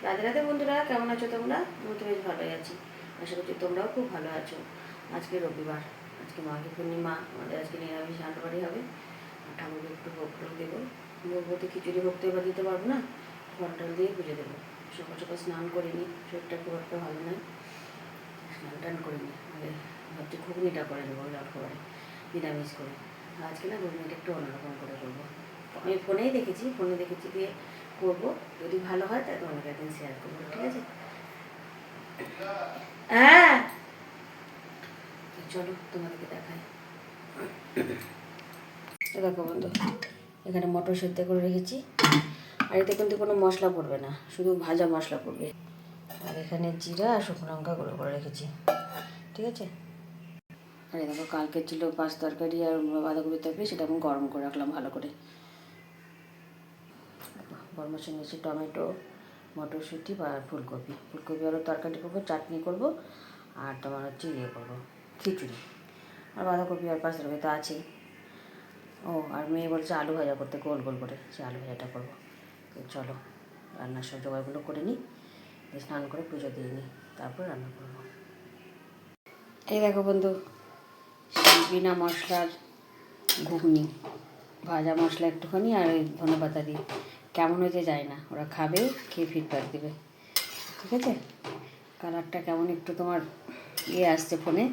রাধে রাধে বন্ধুরা, কেমন আছো তোমরা? আমি তো বেশ ভালোই আছি। আশা করছি তোমরাও খুব ভালো আছো। আজকে রবিবার, আজকে মাঘী পূর্ণিমা, আমাদের আজকে নিরামিষ রান্নাবাড়ি হবে। আর ঠাকুরকে একটু ভোগ করে দেবো। ভোগবতী খিচুড়ি ভোগ তো এবার দিতে পারবো না, ফল টল দিয়ে পুজো দেবো। সকাল সকাল স্নান করিনি, শরীরটা খুব একটা ভালো নয়, স্নান টান করিনি। আগে ভাবছি ঘুগনিটা করে দেবো জল খাবারে, নিরামিষ করে। আজকে না ঘুগনিটা একটু অন্যরকম করে করবো। আমি ফোনে দেখেছি দিয়ে করবো। যদি ভালো হয় তাহলে তোমাকে একদিন শেয়ার করবো, ঠিক আছে? হ্যাঁ, চলো তোমাদেরকে দেখাই। দেখো বন্ধু, এখানে মটর সেদ্ধ করে রেখেছি। আর এতে কিন্তু কোনো মশলা পড়বে না, শুধু ভাজা মশলা পড়বে। আর এখানে জিরা আর শুকনো লঙ্কা গুঁড়ো করে রেখেছি, ঠিক আছে? আর এই দেখো, কালকে ছিল পাঁচ তরকারি আর বাঁধাকপির তরকারি, সেটা আমি গরম করে রাখলাম ভালো করে। গরমের সঙ্গে নিয়েছি টমেটো, মটরশুঁটি আর ফুলকপি আরও তরকারি করবো, চাটনি করবো, আর তোমার হচ্ছে ইয়ে করবো, খিচুড়ি। আর বাঁধাকপি আর পাঁচ তরকারি তো আছেই। ও, আর মেয়ে বলছে আলু ভাজা করতে, গোল গোল করে, সে আলু ভাজাটা করবো। তো চলো রান্নার সব জোগাড়গুলো করে নিই, স্নান করে পুজো দিয়ে নিই, তারপর রান্না করবো। এই দেখো বন্ধু, বিনা মশলার ঘুগনি, ভাজা মশলা একটুখানি আর ওই ধনেপাতা দিয়ে। কেমন হয়েছে যায় না, ওরা খাবে, খেয়ে ফিডব্যাক দেবে, ঠিক আছে? কালারটা কেমন একটু তোমার আসছে ফোনে,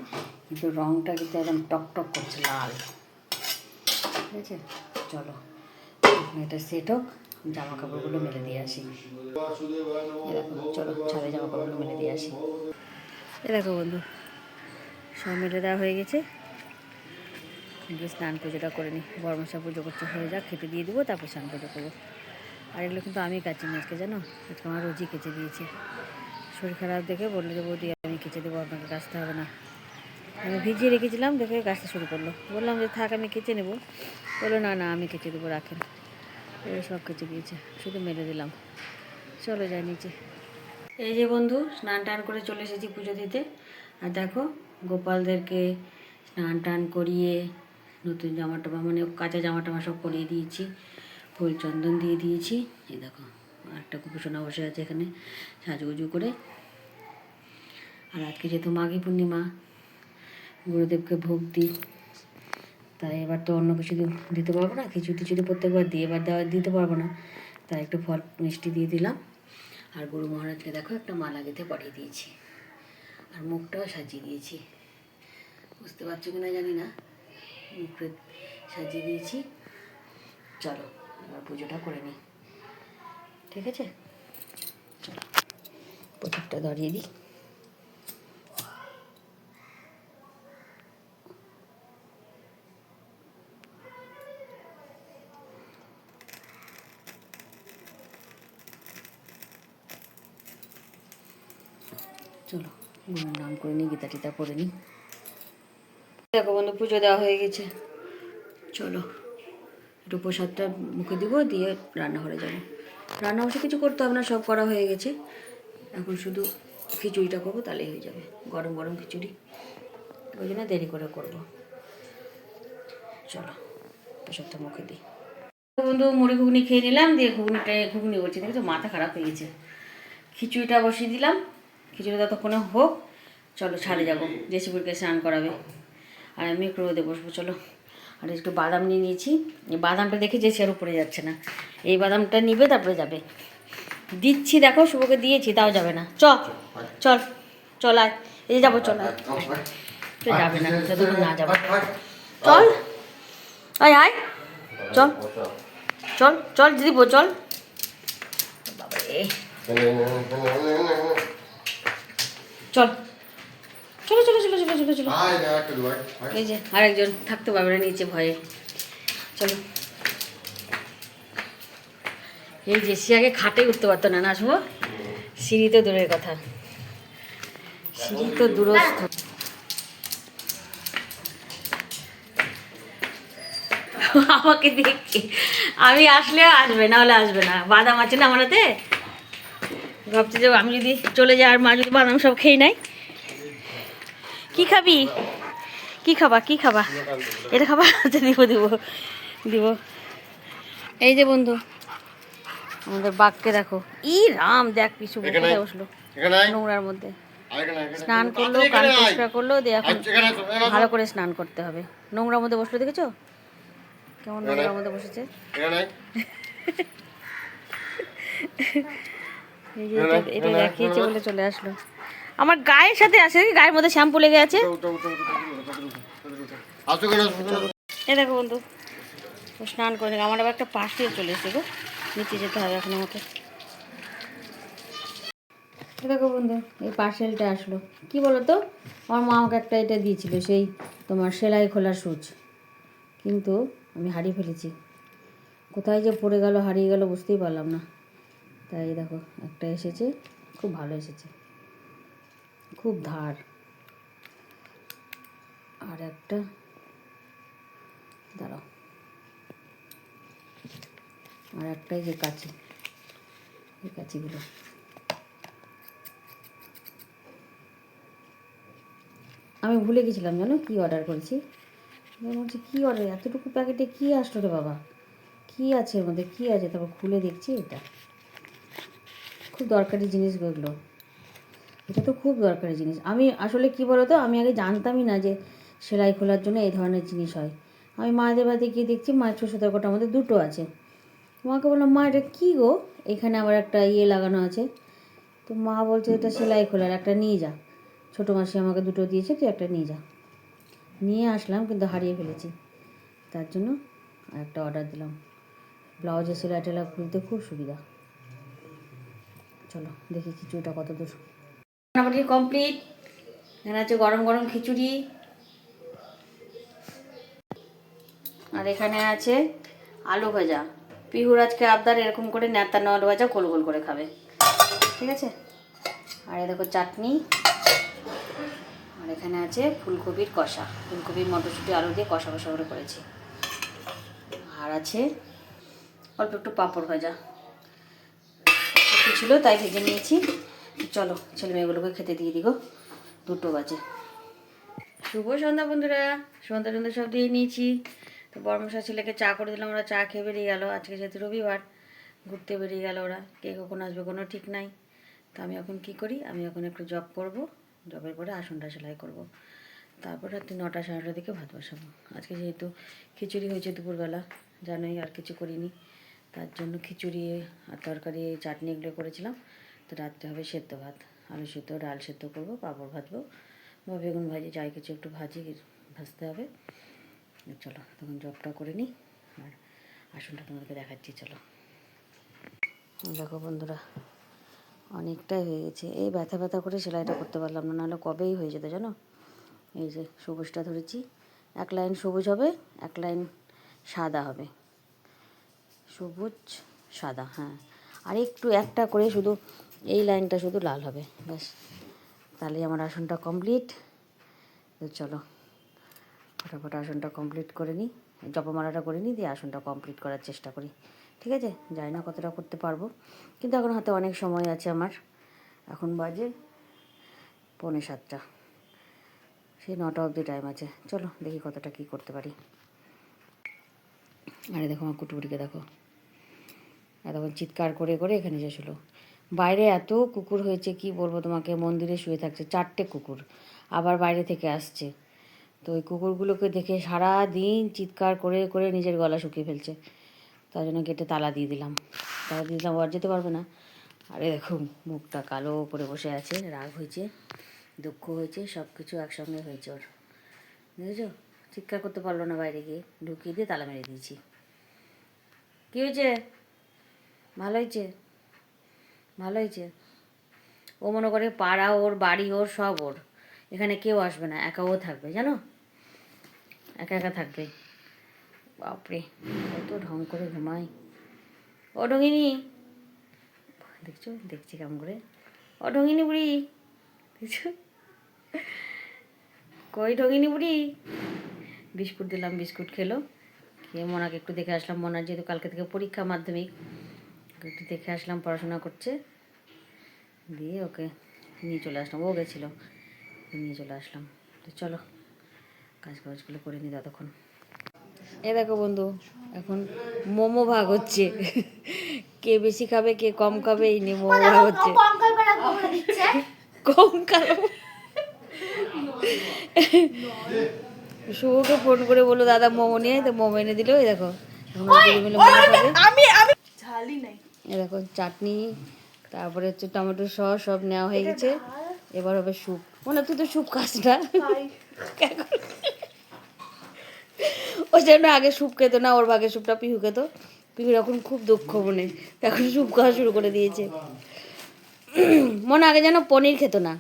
কিন্তু রঙটা কিন্তু একদম টকটক করছে, লাল, ঠিক আছে? চলো এটা সেট হোক, জামা কাপড়গুলো মেলে দিয়ে আসি। দেখো, চলো ছাদে জামা কাপড়গুলো মেলে দিয়ে আসি। এ দেখো বন্ধু, সব মেলে দেওয়া হয়ে গেছে। স্নান পুজোটা করে নিই, বর্মশা পুজো করতে হয়ে যাক, খেতে দিয়ে দেবো, তারপর স্নান পুজো করবো। আর এগুলো কিন্তু আমি কাচিনি আজকে, জানো? আজকে আমার রোজই কেচে দিয়েছি। শরীর খারাপ দেখে বললো যে বৌদি আমি কেচে দেবো, আপনাকে কাচতে হবে না। আমি ভিজিয়ে রেখেছিলাম, দেখে কাচতে শুরু করলো। বললাম যে থাক, আমি কেচে নেবো। বললো না না, আমি কেচে দেবো, রাখেন। সব কেচে দিয়েছে, শুধু মেলে দিলাম। চলো যাই নিচে। এই যে বন্ধু, স্নান টান করে চলে এসেছি পুজো দিতে। আর দেখো, গোপালদেরকে স্নান টান করিয়ে নতুন জামা টামা, মানে কাঁচা জামা টামা সব পরিয়ে দিয়েছি, ফুল চন্দন দিয়ে দিয়েছি। এই দেখো, একটা কুকুরসোনা বসে আছে এখানে সাজুগুজু করে। আর আজকে যেহেতু মাঘী পূর্ণিমা, গুরুদেবকে ভোগ দিই, তাই এবার তো অন্য কিছু দিতে পারবো না, খিচুড়ি প্রত্যেকবার দিই, এবার দিতে পারবো না, তাই একটু ফল মিষ্টি দিয়ে দিলাম। আর গুরু মহারাজকে দেখো একটা মালা গেঁথে পরিয়ে দিয়েছি, আর মুখটাও সাজিয়ে দিয়েছি। বুঝতে পারছো কিনা জানি না, মুখে সাজিয়ে দিয়েছি। চলো এবার পুজোটা করে নিই, ঠিক আছে? চলো প্রদীপটা ধরিয়ে দিই। চলো গুরুর নাম করে নিই, গীতা টিতা করে নিই। দেখো বন্ধু, পুজো দেওয়া হয়ে গেছে। চলো একটু প্রসাদটা মুখে দিব, দিয়ে রান্নাঘরে যাবো। রান্না বসে কিছু করতে হবে না, সব করা হয়ে গেছে। এখন শুধু খিচুড়িটা করবো, তাহলেই হয়ে যাবে। গরম গরম খিচুড়ি, ওই জন্য দেরি করে করবো। চলো প্রসাদটা মুখে দিই। বন্ধু, মুড়ি ঘুগনি খেয়ে নিলাম, দিয়ে ঘুগনি বলছি, দেখেছো মাথা খারাপ হয়ে গেছে। খিচুড়িটা বসিয়ে দিলাম, খিচুড়িটা ততক্ষণে হোক। চলো ছাড়ে যাবো, জেসিপুরকে স্নান করাবে, আর আমি একটু রোদে বসবো। চলো। আর একটু বাদাম নিয়ে নিয়েছি, এই বাদামটা দেখে জেসি আর উপরে যাচ্ছে না, এই বাদামটা নিবে তারপরে যাবে। দিচ্ছি, দেখো শুভকে দিয়েছি, তাও যাবে না। চল চল চল, আয়, এই যাবো, চল আয়। যাবে না যতক্ষণ না যাবো। চল আয় আয়, চল চল চল দিদি, চল। বাবা রে, চল চলো চলো চলো চলো চলো চলো। এই যে আরেকজন থাকতে পারবে না নিচে ভয়ে। চলো। এই যে আগে খাটে উঠতে পারতো না, না শুভ? সিঁড়ি তো দূরের কথা, সিঁড়ি তো দূরস্থ। আমাকে দেখে আমি আসলে আসবে, না হলে আসবে না। বাদাম আছে না আমার হাতে, ভাবছি যে আমি যদি চলে যাই আর মা যদি বাদাম সব খেয়ে নেয়। কি খাবি? কি খাবা? কি খাবা? এটা খাবা? আচ্ছা দিব দিব দিব। এই যে বন্ধু, আমাদের বাঘকে দেখো, ই রাম দেখ পিছু কোথায় বসলো নোংরার মধ্যে। স্নান করলো, কান পরিষ্কার করলো, দিয়ে এখন ভালো করে স্নান করতে হবে। নোংরার মধ্যে বসলো, দেখেছো কেমন নোংরার মধ্যে বসেছে। এই যে এটা দেখিয়েছে বলে চলে আসলো। আমার গায়ের সাথে আসে, গায়ের মধ্যে শ্যাম্পু লেগে আছে। এ দেখো বন্ধু, ও স্নান করে আমার আবার একটা পার্সেল চলে এসে গো, নিচে যেতে হবে এখন আমাকে। দেখো বন্ধু, এই পার্সেলটা আসলো। কি বলো তো, আমার মা আমাকে একটা এটা দিয়েছিল, সেই তোমার সেলাই খোলার সুচ, কিন্তু আমি হারিয়ে ফেলেছি। কোথায় যে পড়ে গেল, হারিয়ে গেল বুঝতেই পারলাম না। তাই দেখো একটা এসেছে, খুব ভালো এসেছে, খুব ধার। আর একটা দাঁড়াও, আর একটাই যে কাঁচি, এই কাঁচিগুলো আমি ভুলে গেছিলাম জানো কি অর্ডার করেছি। বলছি কী অর্ডার, এতটুকু প্যাকেটে কী আসলো রে বাবা, কী আছে এর মধ্যে, কী আছে? তারপর খুলে দেখছি এটা খুব দরকারি জিনিস এগুলো, এটা তো খুব দরকারি জিনিস। আমি আসলে কি বলো তো, আমি আগে জানতামই না যে সেলাই খোলার জন্য এই ধরনের জিনিস হয়। আমি মায়েদের বাড়িতে গিয়ে দেখছি মায়ের 600 আমাদের দুটো আছে। মাকে বললাম, মা এটা কী গো, এখানে আবার একটা ইয়ে লাগানো আছে। তো মা বলছে এটা সেলাই খোলার, একটা নিয়ে যা। ছোটো মাসি আমাকে দুটো দিয়েছে, তুই একটা নিয়ে যা। নিয়ে আসলাম কিন্তু হারিয়ে ফেলেছি, তার জন্য একটা অর্ডার দিলাম। ব্লাউজের সেলাই টেলাই খুলতে খুব সুবিধা। চলো দেখি খিচুড়িটা কত দূর মোটামুটি কমপ্লিট। এখানে আছে গরম গরম খিচুড়ি, আর এখানে আছে আলু ভাজা। পিহুর আজকে আবদার এরকম করে নেতানো আলু ভাজা গোল গোল করে খাবে, ঠিক আছে। আর এ দেখো চাটনি, আর এখানে আছে ফুলকপির কষা, ফুলকপির মটরশুঁটি আলু দিয়ে কষা কষা করে করেছি। আর আছে অল্প একটু পাঁপড় ভাজা, একটু ছিল তাই ভেজে নিয়েছি। চলো ছেলে মেয়েগুলোকে খেতে দিয়ে দিগো, 2টো বাজে। শুভ সন্ধ্যা বন্ধুরা, সন্ধ্যা সন্ধ্যা সব দিয়ে নিয়েছি। তো বড়মশা ছেলেকে চা করে দিলাম, ওরা চা খেয়ে বেরিয়ে গেলো। আজকে যেহেতু রবিবার, ঘুরতে বেরিয়ে গেল ওরা, কে কখন আসবে কোনো ঠিক নাই। তো আমি এখন কি করি, আমি এখন একটু জব করব, জবের পরে আসনটা সেলাই করব, তারপর রাত্রি 9টা 9:30 দিকে ভাত বসাবো। আজকে যেহেতু খিচুড়ি হয়েছে দুপুরবেলা, জানোই আর কিছু করিনি, তার জন্য খিচুড়ি আর তরকারি চাটনি এগুলো করেছিলাম। তো রাত্রে হবে সেদ্ধ ভাত, আলু সেদ্ধ ডাল সেদ্ধ করবো, পাঁপড় ভাজবো বা বেগুন ভাজি, যাই কিছু একটু ভাজতে হবে। চলো তখন জবটা করে নিই, আর আসনটা তোমাদেরকে দেখাচ্ছি। চলো দেখো বন্ধুরা, অনেকটাই হয়ে গেছে। এই ব্যথা ব্যথা করে সেলাইটা করতে পারলাম না, নাহলে কবেই হয়ে যেত জানো। এই যে সবুজটা ধরেছি, 1 লাইন সবুজ হবে, 1 লাইন সাদা হবে, সবুজ সাদা, হ্যাঁ। আর একটু একটা করে শুধু এই লাইনটা শুধু লাল হবে, ব্যাস, তাহলেই আমার আসনটা কমপ্লিট। তো চলো ফটাফট আসনটা কমপ্লিট করে নিই, জপমালাটা করে নিই, দিয়ে আসনটা কমপ্লিট করার চেষ্টা করি, ঠিক আছে। জানি না কতটা করতে পারবো, কিন্তু এখন হাতে অনেক সময় আছে আমার। এখন বাজে 6:45, সেই 9টা অবধি টাইম আছে। চলো দেখি কতটা কী করতে পারি। আরে দেখো আমার কুটুকুটিকে দেখো, এতক্ষণ চিৎকার করে করে এখানে এসেছিলো। বাইরে এত কুকুর হয়েছে কি বলবো তোমাকে, মন্দিরে শুয়ে থাকছে 4টে কুকুর, আবার বাইরে থেকে আসছে। তো ওই কুকুরগুলোকে দেখে সারা দিন চিৎকার করে করে নিজের গলা শুকিয়ে ফেলছে, তার জন্য গেটে তালা দিয়ে দিলাম। তালা দিয়ে দিলাম, ওর যেতে পারবে না। আরে দেখো মুখটা কালো করে বসে আছে, রাগ হয়েছে, দুঃখ হয়েছে, সব কিছু একসঙ্গে হয়েছে ওর, বুঝেছো। চিৎকার করতে পারলো না, বাইরে গিয়ে ঢুকিয়ে দিয়ে তালা মেরে দিয়েছি। কী হয়েছে? ভালো হয়েছে, ভালো হয়েছে। ও মনে করে পাড়া ওর, বাড়ি ওর, সব ওর, এখানে কেউ আসবে না, একা ও থাকবে জানো, একা একা থাকবে। বাপরে কত ঢং করে ঘুমায় ও ঢঙিনি, দেখছো, দেখছি কেমন করে, ও ঢঙিনি বুড়ি, দেখছো, কই ঢঙিনি বুড়ি। বিস্কুট দিলাম, বিস্কুট খেলো, খেয়ে মনাকে একটু দেখে আসলাম। মনার যেহেতু কালকে থেকে পরীক্ষা মাধ্যমিক, একটু দেখে আসলাম, পড়াশোনা করছে, দিয়ে ওকে নিয়ে চলে আসলাম, ও গেছিলো, নিয়ে চলে আসলাম। তো চলো কাজগুলো করে নিই ততক্ষণ। এ দেখো বন্ধু, এখন মোমো ভাগ হচ্ছে, কে বেশি খাবে কে কম খাবে এই নিয়ে মোমো ভাগ হচ্ছে। কঙ্কাল শুভকে ফোন করে বললো দাদা মোমো নিয়ে তো মোমো এনে দিল। এই দেখো এখন ওরা দুজন মিলে মোমো খাবে। এই দেখো চাটনি, তারপরে হচ্ছে টমেটো সস সব নেওয়া হয়ে গেছে। এবার হবে স্যুপ। মনে তুই তো স্যুপ খাস না, ওই জন্য আগে স্যুপ খেতো না, ওর ভাগে স্যুপটা পিহু খেত। পিহুর এখন খুব দুঃখ মনে, এখন স্যুপ খাওয়া শুরু করে দিয়েছে। মনে আগে যেন পনির খেত না,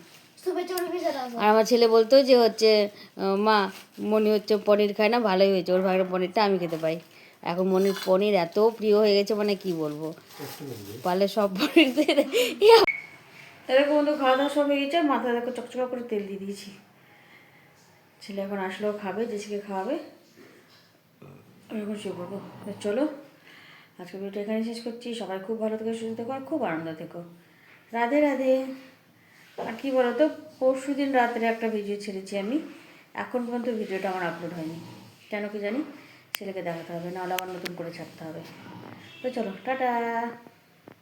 আর আমার ছেলে বলতো যে হচ্ছে মা মনি হচ্ছে পনির খায় না, ভালোই হয়েছে, ওর ভাগের পনিরটা আমি খেতে পাই। এখন মনির পনির এত প্রিয় হয়ে গেছে মানে কি বলবো, পারলে সব পনির দিয়ে দেয়। এরকম তো খাওয়া দাওয়া সব হয়ে গেছে, মাথায় দেখো চকচকা করে তেল দিয়ে দিয়েছি। ছেলে এখন আসলেও খাবে, জেসিকে খাওয়াবে, এখন শুয়ে পড়বো। চলো আজকে ভিডিওটা এখানে শেষ করছি। সবাই খুব ভালো থেকো, সুস্থ থেকো, আর খুব আনন্দ থেকো। রাধে রাধে। আর কী বলো তো, পরশু দিন রাত্রে একটা ভিডিও ছেড়েছি আমি, এখন পর্যন্ত ভিডিওটা আমার আপলোড হয়নি, কেন কি জানি, ছেলেকে দেখাতে হবে, নাহলে আবার নতুন করে ছাড়তে হবে। তো চলো টাটা।